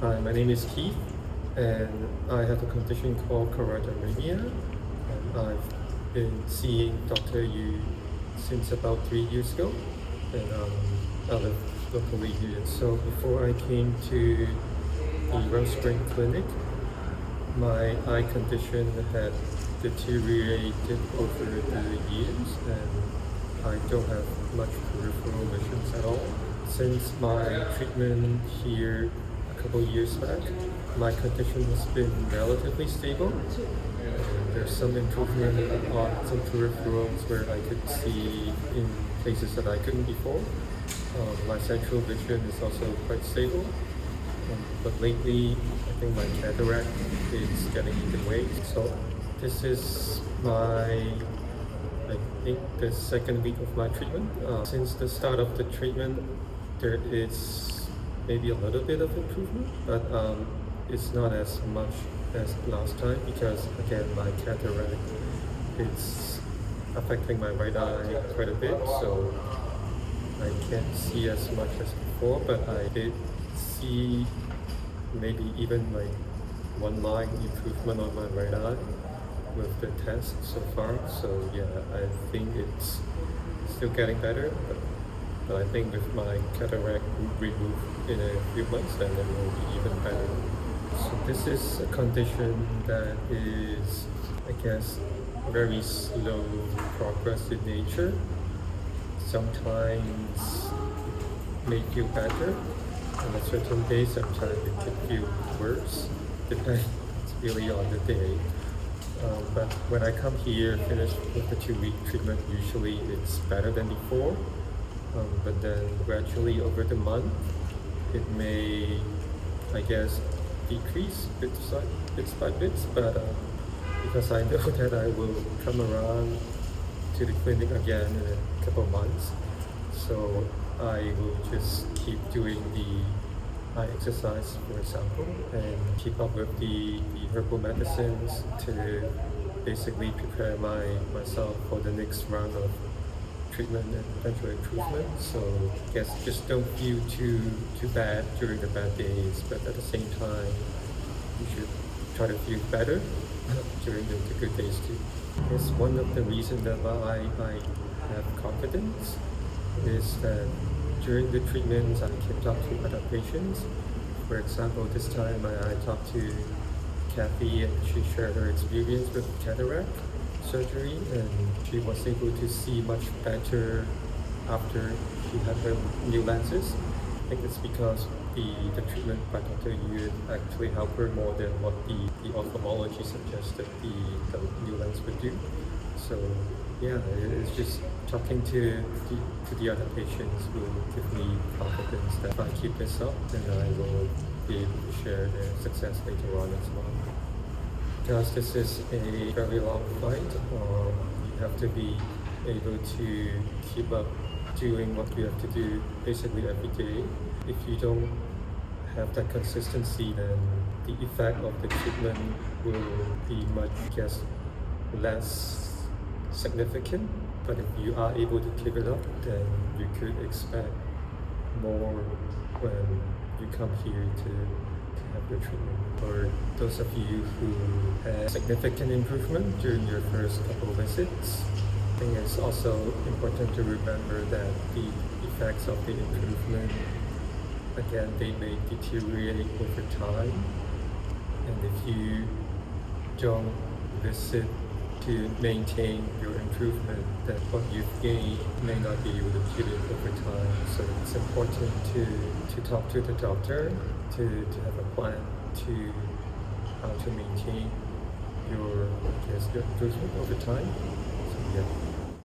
Hi, my name is Keith, and I have a condition called Choroideremia, and I've been seeing Dr. Yu since about 3 years ago, and I live locally here. So before I came to the Rose Spring Clinic, my eye condition had deteriorated over the years, and I don't have much peripheral visions at all. Since my treatment here a couple years back, my condition has been relatively stable. There's some improvement on some peripherals where I could see in places that I couldn't before. My central vision is also quite stable. But lately, I think my cataract is getting in the way. So this is I think the second week of my treatment. Since the start of the treatment, there is maybe a little bit of improvement, but it's not as much as last time because again my cataract is affecting my right eye quite a bit, so I can't see as much as before, but I did see maybe even like one line improvement on my right eye with the test so far. So yeah, I think it's still getting better, but I think with my cataract removed in a few months, then it will be even better. So this is a condition that is, I guess, very slow progress in nature. Sometimes it may feel better on a certain day, sometimes it can feel worse, depends really on the day. But when I come here, finish with the 2-week treatment, usually it's better than before. But then gradually over the month, it may, I guess, decrease bits by bits. But because I know that I will come around to the clinic again in a couple of months, so I will just keep doing the eye exercise, for example, and keep up with the herbal medicines to basically prepare myself for the next round of treatment and potential improvement. So I guess just don't feel too bad during the bad days, but at the same time, you should try to feel better during the good days too. I guess one of the reasons that I have confidence is that during the treatments I can talk to other patients. For example, this time I talked to Kathy and she shared her experience with cataract surgery, and she was able to see much better after she had her new lenses. I think it's because the treatment by Dr. Yu actually helped her more than what the ophthalmology suggested the new lens would do. So yeah, it's just talking to the other patients will give me confidence that if I keep this up, then I will be able to share their success later on as well. Because this is a very long fight, you have to be able to keep up doing what you have to do basically every day. If you don't have that consistency, then the effect of the treatment will be much, I guess, less significant. But if you are able to keep it up, then you could expect more when you come here to have your treatment. For those of you who had significant improvement during your first couple of visits, I think it's also important to remember that the effects of the improvement, again, they may deteriorate over time. And if you don't visit to maintain your improvement, then what you've gained may not be able to keep it over time. So it's important to talk to the doctor to have a plan to how to maintain your improvement over time. So yeah.